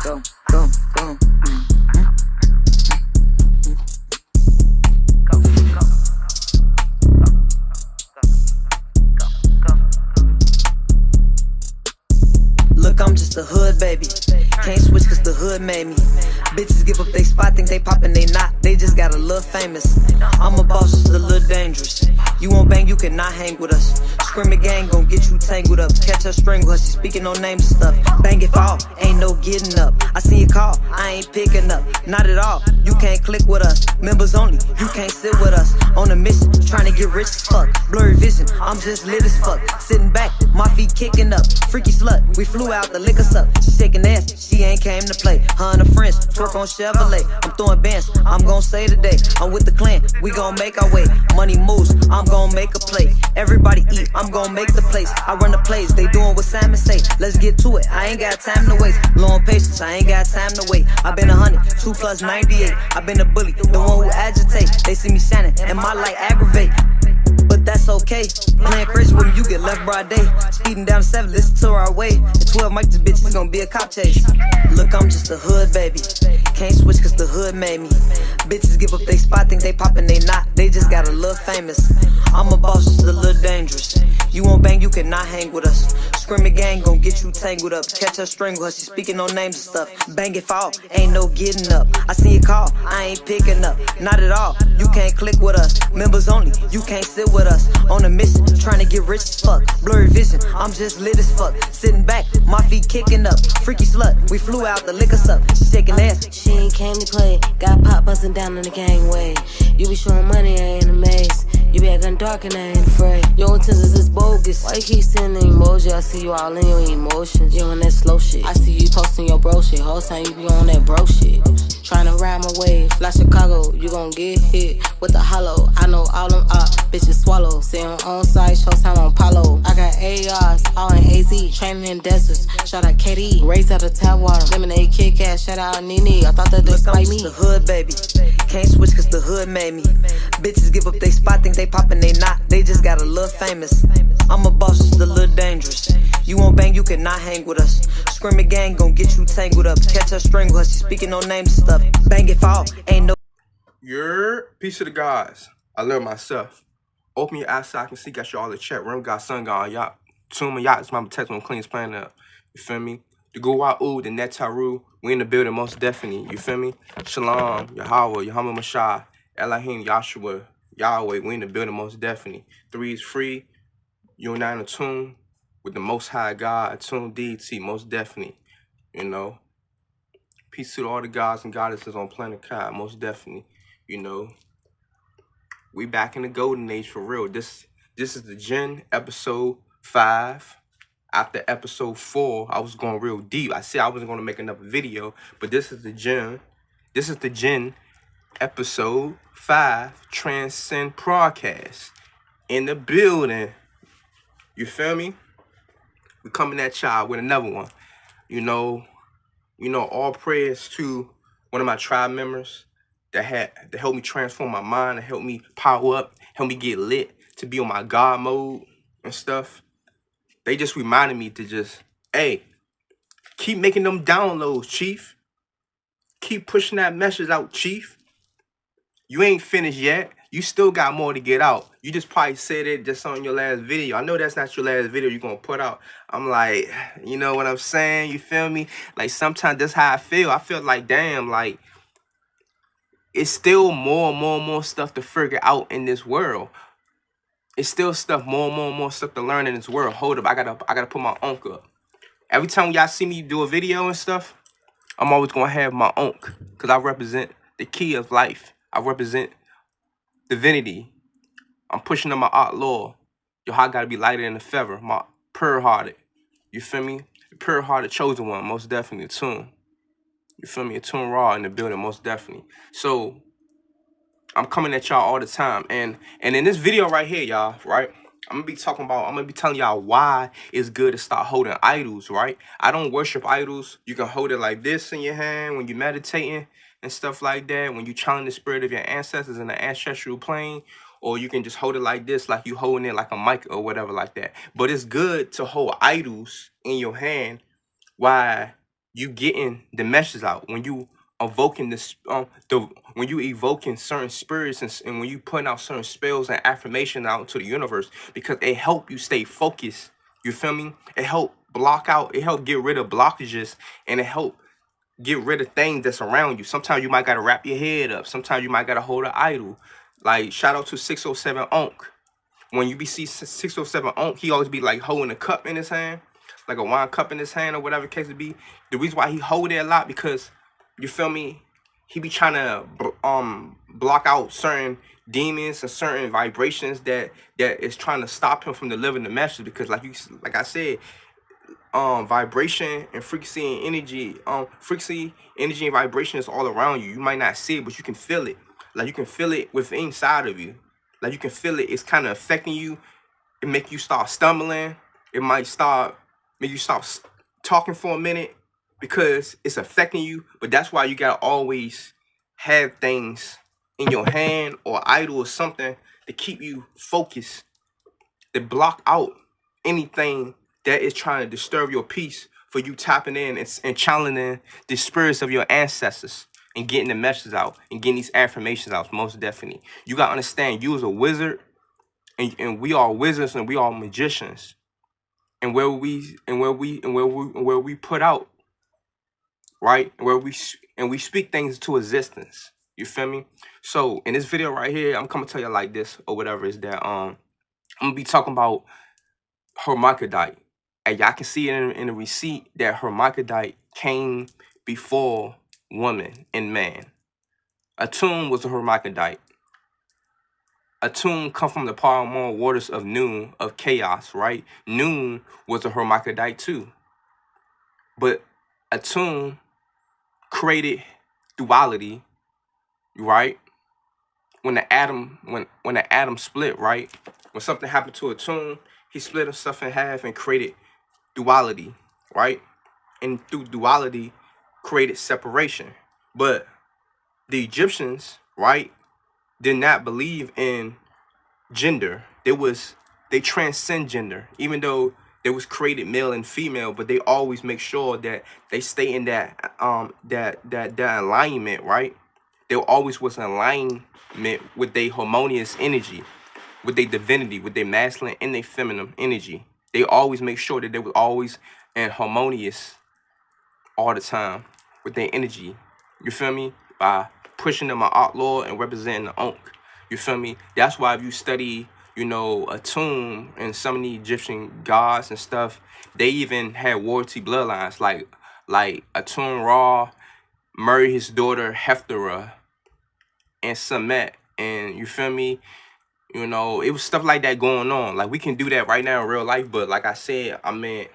go, go, go. Look, I'm just a hood baby. Can't switch cause the hood made me. Bitches give up they spot, think they poppin', they not. They just got a little famous. I'm a boss, just a little dangerous. You won't bang, you cannot hang with us. Screaming gang gon' get you tangled up. Catch her, strangle her, she speaking no names and stuff. Bang it fall, ain't no getting up. I seen you call, I ain't picking up. Not at all, you can't click with us. Members only, you can't sit with us. On a mission, trying to get rich as fuck. Blurry vision, I'm just lit as fuck. Sitting back, my feet kicking up. Freaky slut, we flew out, the liquor suck. She shaking ass, she ain't came to play. Her and her friends, twerk on Chevrolet. I'm throwing bands, I'm gon' say today. I'm with the clan, we gon' make our way. Money moves, I'm gon' make a play. Everybody eat, I'm gon' make the place. I run the plays, they doing what Simon say. Let's get to it, I ain't got time to waste. Long patience, I ain't got time to wait. I been 100, 2 plus 98. I been a bully, the one who agitate. They see me shining, and my light aggravate. But that's okay. Playing crazy with me, you get left broad day. Speeding down 7, listen to our way. At 12, Mike, this bitch is gonna be a cop chase. Look, I'm just a hood baby. Can't switch cause the hood made me. Bitches give up they spot, think they poppin', they not. They just got a little famous. I'm a boss, just a little dangerous. You won't bang, you cannot hang with us. Screaming gang gon' get you tangled up. Catch her, strangle her, she speaking no names and stuff. Bang it fall, ain't no getting up. I seen you call, I ain't picking up. Not at all, you can't click with us. Members only, you can't sit with us. On a mission, trying to get rich as fuck. Blurry vision, I'm just lit as fuck. Sitting back, my feet kicking up. Freaky slut, we flew out, the liquor suck. She shaking ass, she ain't came to play. Got pop bustin' down in the gangway. You be showing money, I ain't amazed. You be acting dark and I ain't afraid. Your intentions is bogus. Why you keep sending emoji? I see you all in your emotions. You on that slow shit. I see you posting your bro shit. Whole time you be on that bro shit. Tryna ride my wave. Fly Chicago, you gon' get hit with the hollow. I know all them bitches swallow. Say on site, showtime on Palo. I got ARs, all in AZ. Training in deserts. Shout out KD. Raised out of tap water. Lemonade, Kit Kat. Shout out Nene. I thought that they like me. The hood baby. Can't switch cause the hood made me. Bitches give up they spot, think they poppin', they not. They just got a little famous. I'm a boss, just a little dangerous. You won't bang, you cannot hang with us. Screaming gang gon' get you tangled up. Catch her, strangle her, she speaking no names and stuff. Bang it fall, ain't no. Your peace of the gods. I love myself. Open your eyes so I can see. Got you all the chat. Remember, got sun gone. Y'all. Tune me. Y'all. It's my text when clean's playing up. You feel me? The Goa'uld, the Netaru. We in the building most definitely. You feel me? Shalom, Yahweh, Yahweh Mashah, Elohim, Yahshua, Yahweh. We in the building most definitely. 3 is free. You're not in tune with the Most High God, attuned deity, most definitely. You know. Peace to all the gods and goddesses on planet Kai, most definitely. You know. We back in the golden age for real. This is the G.I.N episode 5. After episode 4, I was going real deep. I said I wasn't going to make another video, but this is the G.I.N. This is the G.I.N episode 5, Transcend broadcast in the building. You feel me? We coming at y'all with another one. You know, all prayers to one of my tribe members that helped me transform my mind, and help me power up, help me get lit, to be on my God mode and stuff. They just reminded me to just, hey, keep making them downloads, Chief. Keep pushing that message out, Chief. You ain't finished yet. You still got more to get out. You just probably said it just on your last video. I know that's not your last video you're going to put out. I'm like, you know what I'm saying? You feel me? Like, sometimes that's how I feel. I feel like, damn, like, it's still more stuff to figure out in this world. It's still stuff, more stuff to learn in this world. Hold up, I gotta put my onk up. Every time y'all see me do a video and stuff, I'm always gonna have my onk, because I represent the key of life. I represent divinity. I'm pushing on my art law. Yo, I gotta be lighter than a feather. My pure-hearted. You feel me? The pure-hearted chosen one, most definitely. Attune. You feel me? Attune Ra in the building, most definitely. So I'm coming at y'all all the time. And in this video right here, y'all, right? I'm gonna be telling y'all why it's good to start holding idols, right? I don't worship idols. You can hold it like this in your hand when you're meditating and stuff like that, when you channeling the spirit of your ancestors in the ancestral plane, or you can just hold it like this, like you holding it like a mic or whatever like that. But it's good to hold idols in your hand. Why? you getting the message out. When you evoking this, when you evoking certain spirits, and when you putting out certain spells and affirmation out into the universe, because it help you stay focused. You feel me? It help block out. It help get rid of blockages, and it help get rid of things that's around you. Sometimes you might gotta wrap your head up. Sometimes you might gotta hold an idol. Like shout out to 607 Onk. When you be see 607 Onk, he always be like holding a cup in his hand, like a wine cup in his hand or whatever the case it be. The reason why he hold it a lot, because you feel me, he be trying to block out certain demons and certain vibrations that is trying to stop him from delivering the message. Because like I said, vibration and frequency and energy, frequency, energy and vibration is all around you. You might not see it, but you can feel it. Like you can feel it within inside of you. Like you can feel it. It's kind of affecting you. It make you start stumbling. It might make you stop talking for a minute because it's affecting you. But that's why you gotta always have things in your hand or idle or something to keep you focused, to block out anything that is trying to disturb your peace, for you tapping in and challenging the spirits of your ancestors and getting the messages out and getting these affirmations out. Most definitely, you gotta understand, you as a wizard, and we are wizards and we are magicians, and where we put out, right, and we speak things into existence. You feel me? So in this video right here, I'm coming to tell you like this or whatever, is that I'm gonna be talking about Hermaphrodites. And y'all can see it in the receipt that Hermaphrodites came before woman and man. Atum was a Hermaphrodite. Atum come from the primordial waters of noon, of chaos, right? Noon was a Hermaphrodite too. But Atum created duality, right? When the atom split, right? When something happened to Atum, he split himself in half and created duality, right? And through duality created separation. But the Egyptians, right, did not believe in gender. They transcend gender, even though they was created male and female, but they always make sure that they stay in that that alignment, right? There always was an alignment with their harmonious energy, with their divinity, with their masculine and their feminine energy. They always make sure that they were always and harmonious all the time with their energy. You feel me? By pushing them an outlaw and representing the Ankh. You feel me? That's why if you study, you know, Atum and some of the Egyptian gods and stuff, they even had royalty bloodlines. Like Atum Ra married his daughter Hephthra and Samet. And you feel me? You know, it was stuff like that going on. Like we can do that right now in real life, but like I said, I mean,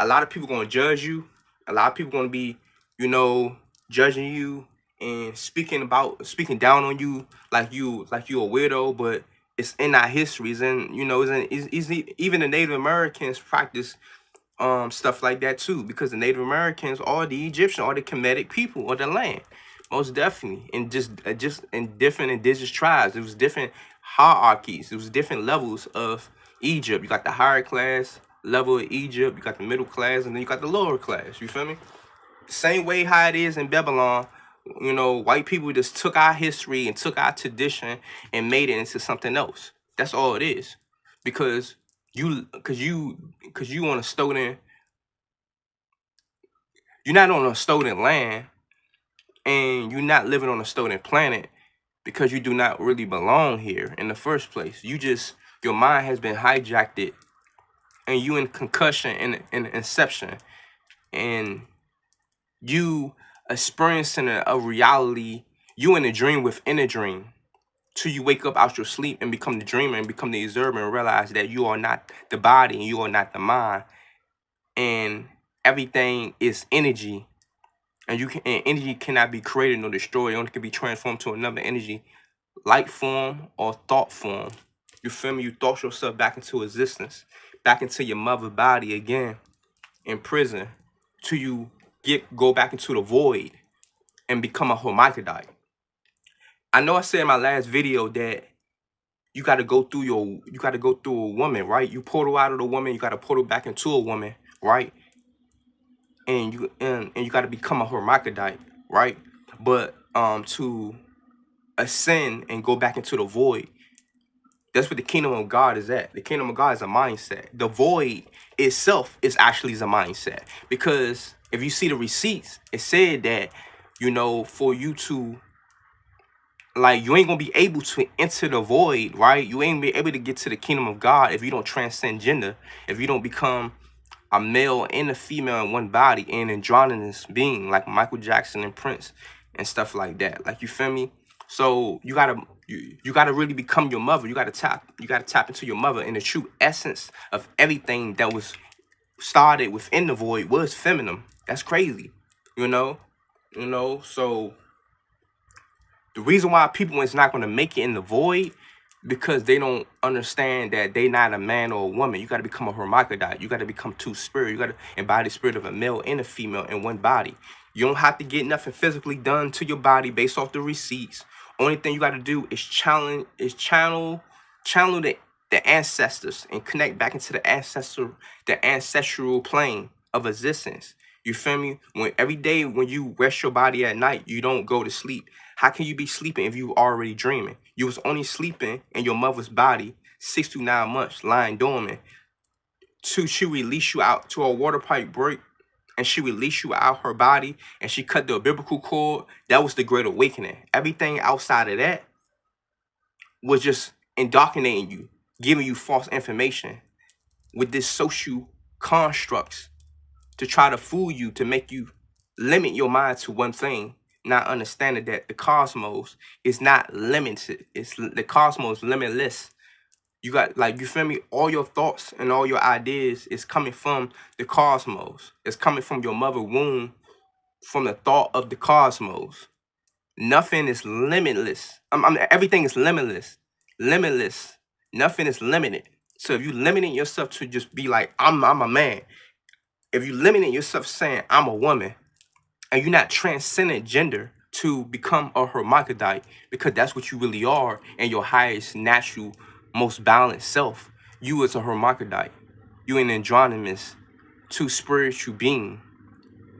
a lot of people gonna judge you. A lot of people gonna be, you know, judging you and speaking down on you like you a weirdo. But it's in our histories, and you know, even the Native Americans practice stuff like that too, because the Native Americans are the Egyptian, or the Kemetic people of the land, most definitely. And just in different indigenous tribes, it was different hierarchies, it was different levels of Egypt. You got the higher class level of Egypt, you got the middle class, and then you got the lower class. You feel me? Same way how it is in Babylon. You know, white people just took our history and took our tradition and made it into something else. That's all it is. Because you on a stolen, you're not on a stolen land, and you're not living on a stolen planet, because you do not really belong here in the first place. Your mind has been hijacked, and you in concussion and inception, and you experiencing a reality. You in a dream within a dream, till you wake up out your sleep and become the dreamer and become the observer and realize that you are not the body and you are not the mind, and everything is energy, and energy cannot be created nor destroyed. It only can be transformed to another energy, light form or thought form. You feel me? You thought yourself back into existence, back into your mother body again in prison, till you go back into the void and become a hermaphrodite. I know I said in my last video that you got to go through a woman, right? You portal out of the woman, you got to portal back into a woman, right? and you got to become a hermaphrodite, right? But to ascend and go back into the void, that's what the kingdom of God is at. The kingdom of God is a mindset. The void itself is actually a mindset. Because if you see the receipts, it said that, you know, for you to, like, you ain't gonna be able to enter the void, right? You ain't be able to get to the kingdom of God if you don't transcend gender, if you don't become a male and a female in one body, and androgynous being like Michael Jackson and Prince and stuff like that. Like, you feel me? So you gotta really become your mother. You gotta tap into your mother, and the true essence of everything that was started within the void was feminine. That's crazy, you know. So the reason why people is not going to make it in the void, because they don't understand that they not a man or a woman. You got to become a hermaphrodite. You got to become two spirit. You got to embody the spirit of a male and a female in one body. You don't have to get nothing physically done to your body based off the receipts. Only thing you got to do is channel the ancestors and connect back into the ancestral plane of existence. You feel me? When every day when you rest your body at night, you don't go to sleep. How can you be sleeping if you already dreaming? You was only sleeping in your mother's body 6 to 9 months, lying dormant. She release you out to a water pipe break, and she released you out her body, and she cut the biblical cord. That was the Great Awakening. Everything outside of that was just indoctrinating you, giving you false information with this social constructs to try to fool you, to make you limit your mind to one thing, not understanding that the cosmos is not limited. The cosmos limitless. You got, like, you feel me? All your thoughts and all your ideas is coming from the cosmos. It's coming from your mother womb, from the thought of the cosmos. Nothing is limitless. Everything is limitless. Limitless. Nothing is limited. So if you limiting yourself to just be like, I'm a man. If you limiting yourself saying I'm a woman, and you're not transcending gender to become a hermaphrodite, because that's what you really are, and your highest natural, most balanced self, you is a hermaphrodite. You an androgynous, two spiritual being.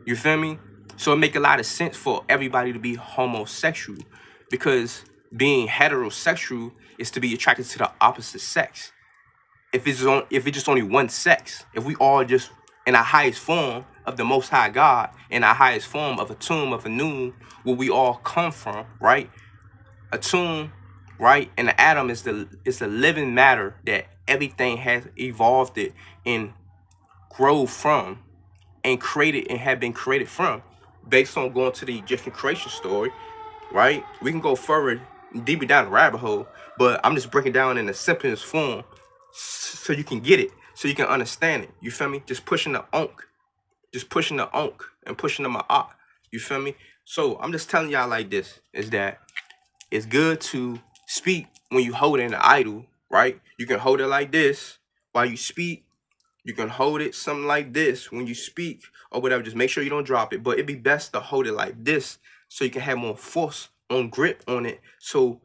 You feel me? So it make a lot of sense for everybody to be homosexual, because being heterosexual is to be attracted to the opposite sex. If it's just only one sex, if we all just in our highest form of the Most High God, in our highest form of Atum, of Anu, where we all come from, right? Atum, right? And the atom is the living matter that everything has evolved it and grow from, and created and have been created from, based on going to the Egyptian creation story, right? We can go further, deeper down the rabbit hole, but I'm just breaking down in the simplest form so you can get it, so you can understand it. You feel me? Just pushing the onk. Just pushing the onk and pushing the ma'at. You feel me? So I'm just telling y'all like this, is that it's good to speak when you hold in the idol, right? You can hold it like this while you speak. You can hold it something like this when you speak or whatever. Just make sure you don't drop it. But it'd be best to hold it like this so you can have more force on grip on it. So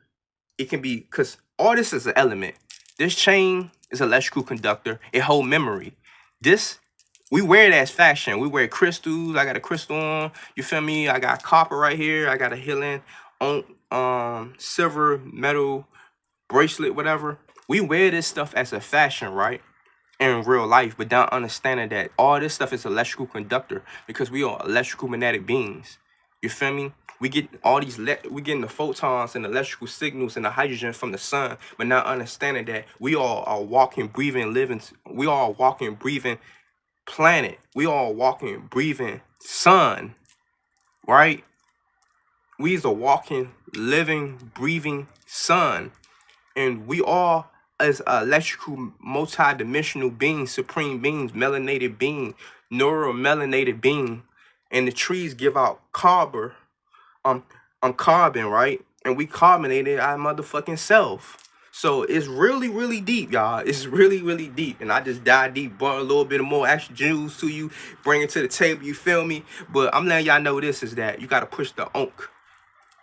it can be, because all this is an element. This chain is an electrical conductor. It hold memory. This, we wear it as fashion. We wear crystals. I got a crystal on. You feel me? I got copper right here. I got a healing on silver metal bracelet, whatever. We wear this stuff as a fashion, right? In real life, but not understanding that all this stuff is electrical conductor, because we are electrical magnetic beings. You feel me? We get all these, we getting the photons and the electrical signals and the hydrogen from the sun, but not understanding that we all are walking, breathing, living. We all walking, breathing planet. We all walking, breathing sun, right? We is a walking, living, breathing sun, and we all as electrical, multi-dimensional beings, supreme beings, melanated being, neuromelanated being, and the trees give out carbon, carbon, right? And we carbonated our motherfucking self. So it's really, really deep, y'all. It's really, really deep. And I just dive deep, brought a little bit of more extra juice to you, bring it to the table, you feel me? But I'm letting y'all know this, is that you got to push the onk.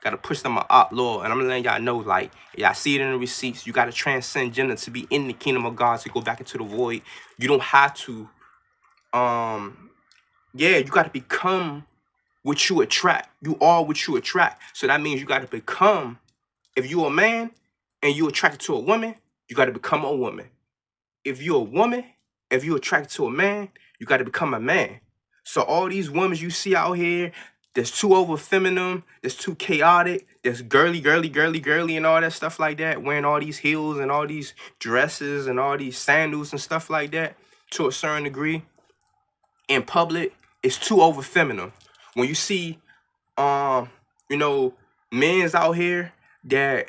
Got to push them up, Lord. And I'm letting y'all know, like, y'all see it in the receipts. You got to transcend gender to be in the kingdom of God, to go back into the void. You don't have to Yeah, you got to become what you attract. You are what you attract. So that means you got to become, if you're a man and you're attracted to a woman, you got to become a woman. If you're a woman, if you're attracted to a man, you got to become a man. So all these women you see out here, that's too over feminine, that's too chaotic, that's girly, girly, girly, girly, and all that stuff like that, wearing all these heels and all these dresses and all these sandals and stuff like that, to a certain degree, in public, it's too over feminine. When you see, you know, men's out here that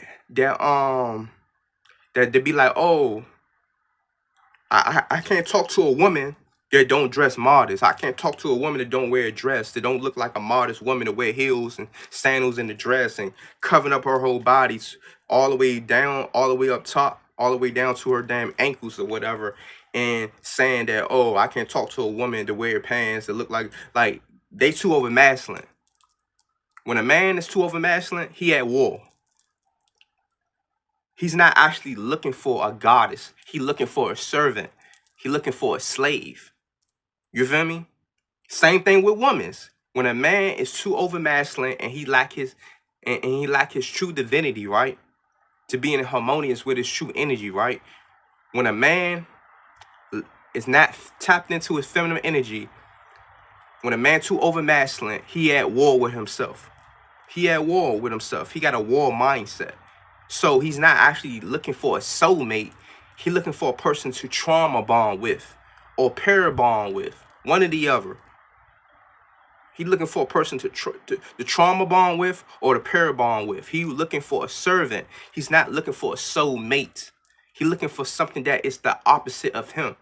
they be like, oh, I can't talk to a woman that don't dress modest. I can't talk to a woman that don't wear a dress, that don't look like a modest woman, to wear heels and sandals in the dress and covering up her whole body all the way down, all the way up top, all the way down to her damn ankles or whatever, and saying that, oh, I can't talk to a woman to wear pants that look like they too over masculine. When a man is too over masculine, he at war. He's not actually looking for a goddess. He's looking for a servant. He's looking for a slave. You feel me? Same thing with women's. When a man is too over masculine and he lack his true divinity, right? To be in harmonious with his true energy, right? When a man is not tapped into his feminine energy, when a man too over masculine, he at war with himself. He at war with himself. He got a war mindset. So he's not actually looking for a soulmate. He's looking for a person to trauma bond with or para bond with. One or the other. He's looking for a person to trauma bond with or to para bond with. He's looking for a servant. He's not looking for a soulmate. He's looking for something that is the opposite of him.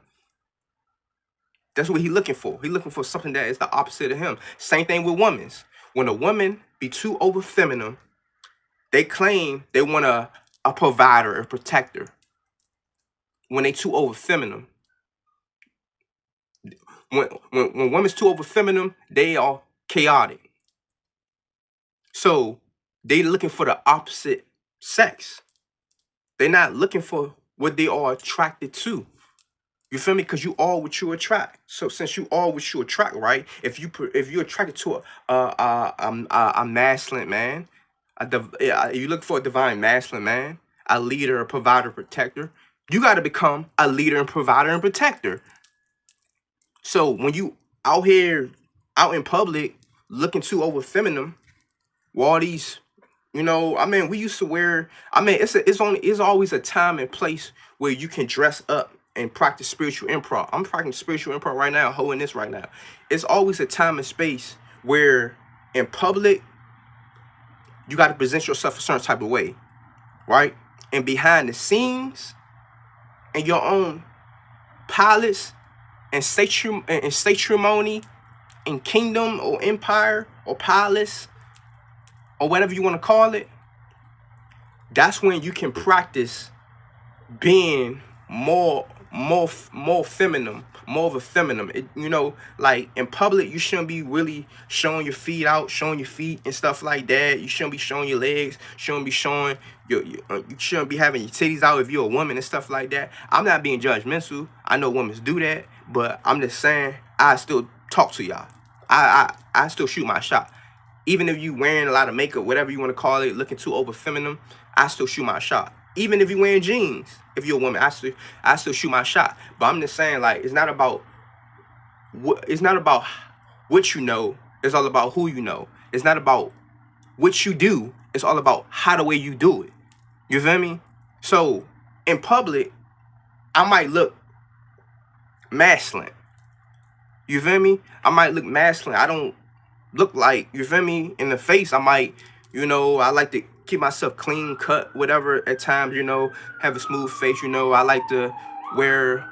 That's what he's looking for. He's looking for something that is the opposite of him. Same thing with women. When a woman be too over feminine, they claim they want a provider, a protector. When they too over feminine. When women's too over feminine, they are chaotic. So they looking for the opposite sex. They're not looking for what they are attracted to. You feel me? Because you are what you attract. So since you are what you attract, right? If you're attracted to a masculine man, you look for a divine masculine man, a leader, a provider, protector, you got to become a leader and provider and protector. So when you out here, out in public, looking too over feminine, with all these, I mean, we used to wear, I mean, it's always a time and place where you can dress up and practice spiritual improv. I'm practicing spiritual improv right now, holding this right now. It's always a time and space where in public, you got to present yourself a certain type of way, right? And behind the scenes, in your own palace and ceremony and kingdom or empire or palace or whatever you want to call it, that's when you can practice being more feminine, more of a feminine. Like in public, you shouldn't be really showing your feet out, showing your feet and stuff like that. You shouldn't be showing your legs, shouldn't be showing you shouldn't be having your titties out if you're a woman and stuff like that. I'm not being judgmental. I know women do that, but I'm just saying I still talk to y'all. I still shoot my shot. Even if you wearing a lot of makeup, whatever you want to call it, looking too over feminine, I still shoot my shot. Even if you're wearing jeans, if you're a woman, I still shoot my shot. But I'm just saying, like, it's not about what you know. It's all about who you know. It's not about what you do. It's all about how the way you do it. You feel me? So in public, I might look masculine. You feel me? I might look masculine. I don't look like, you feel me, in the face. I might, I like to keep myself clean cut, whatever at times, have a smooth face, I like to wear,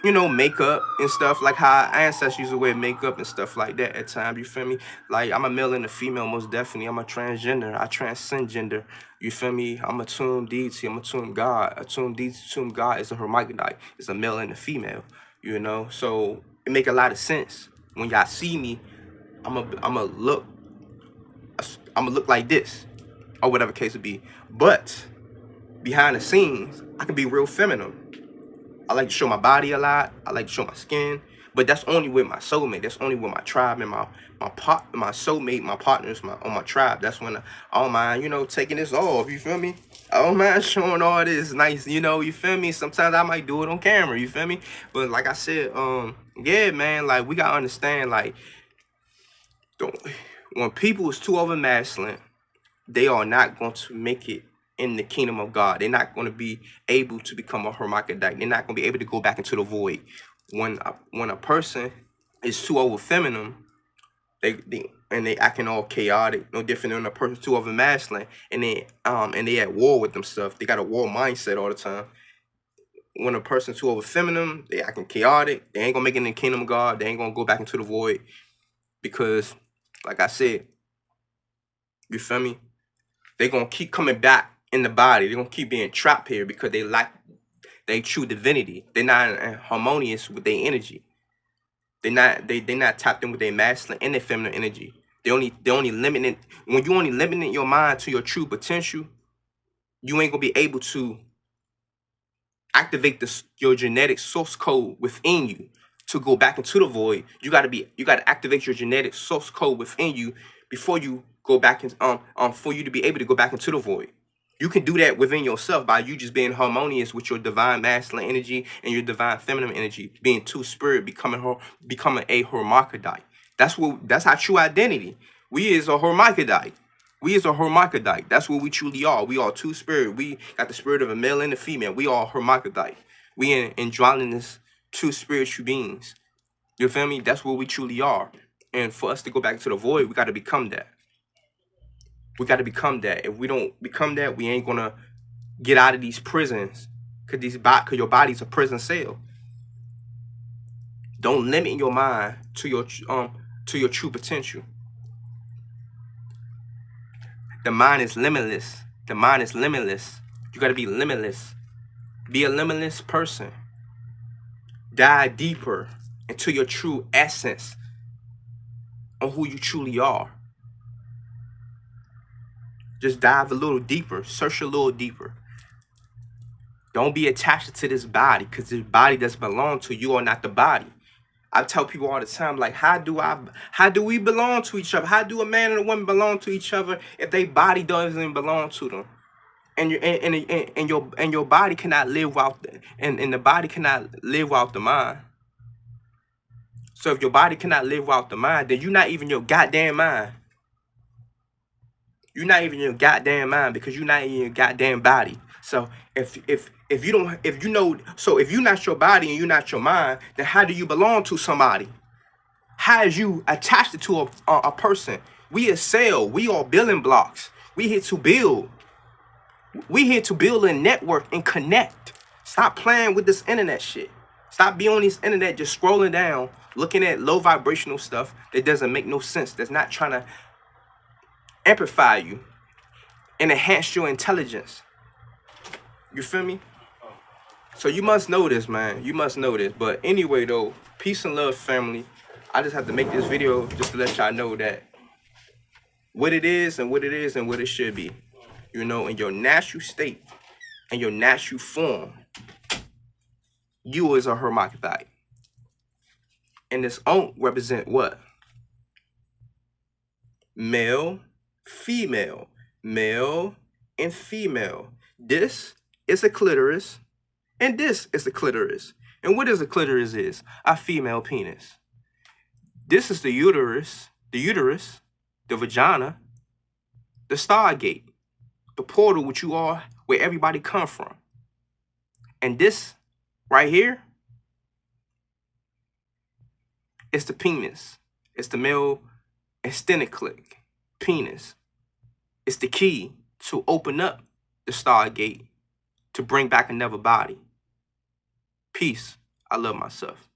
makeup and stuff, like how ancestors used to wear makeup and stuff like that at times, you feel me? Like, I'm a male and a female, most definitely. I'm a transgender. I transcend gender. You feel me? I'm a tomb deity. I'm a tomb god. A tomb deity, tomb god is a hermaphrodite. It's a male and a female, So it make a lot of sense. When y'all see me, I'm a look like this, or whatever case would be. But behind the scenes, I can be real feminine. I like to show my body a lot. I like to show my skin. But that's only with my soulmate. That's only with my tribe and my soulmate, my partners, my tribe. That's when I don't mind, you know, taking this off. You feel me? I don't mind showing all this nice, you know, you feel me? Sometimes I might do it on camera, you feel me? But like I said, yeah, man, like we gotta understand, like, when people is too over masculine, they are not going to make it in the kingdom of God. They're not going to be able to become a hermaphrodite. They're not going to be able to go back into the void. When a person is too over feminine, they acting all chaotic, no different than a person too over masculine, and they at war with themselves. They got a war mindset all the time. When a person too over feminine, they acting chaotic. They ain't gonna make it in the kingdom of God. They ain't gonna go back into the void because, like I said, you feel me? They're going to keep coming back in the body. They're going to keep being trapped here because they lack their true divinity. They're not harmonious with their energy. They're not tapped in with their masculine and their feminine energy. They only limiting. When you only limiting your mind to your true potential, you ain't going to be able to activate your genetic source code within you to go back into the void. You got to activate your genetic source code within you before you go back in, for you to be able to go back into the void. You can do that within yourself by you just being harmonious with your divine masculine energy and your divine feminine energy, being two spirit, becoming a hermaphrodite. That's our true identity. We is a hermaphrodite. We is a hermaphrodite. That's what we truly are. We are two spirit. We got the spirit of a male and a female. We are hermaphrodite. We androgynous two spiritual beings. You feel me? That's what we truly are. And for us to go back to the void, we got to become that. We got to become that. If we don't become that, we ain't gonna get out of these prisons. Cause your body's a prison cell. Don't limit your mind to your true potential. The mind is limitless. The mind is limitless. You got to be limitless. Be a limitless person. Dive deeper into your true essence on who you truly are. Just dive a little deeper. Search a little deeper. Don't be attached to this body because this body doesn't belong to you or not the body. I tell people all the time, like, how do we belong to each other? How do a man and a woman belong to each other if their body doesn't belong to them? And your body cannot live without and the body cannot live without the mind. So if your body cannot live without the mind, then you're not even your goddamn mind. You're not even your goddamn mind because you're not in your goddamn body. So if you're not your body and you're not your mind, then how do you belong to somebody? How is you attached to a person? We a cell. We are building blocks. We here to build. We here to build a network and connect. Stop playing with this internet shit. Stop being on this internet just scrolling down, looking at low vibrational stuff that doesn't make no sense. That's not trying to amplify you and enhance your intelligence. You feel me? So you must know this, man. You must know this. But anyway, though, peace and love, family. I just have to make this video just to let y'all know that what it is and what it is and what it should be. You know, in your natural state, in your natural form, you is a hermaphrodite. And this own represent what? Male, female, male, and female. This is a clitoris, and this is a clitoris. And what is a clitoris is? A female penis. This is the uterus, the vagina, the stargate, the portal which you are, where everybody come from. And this right here is the penis. It's the male extended penis. It's the key to open up the stargate to bring back another body. Peace. I love myself.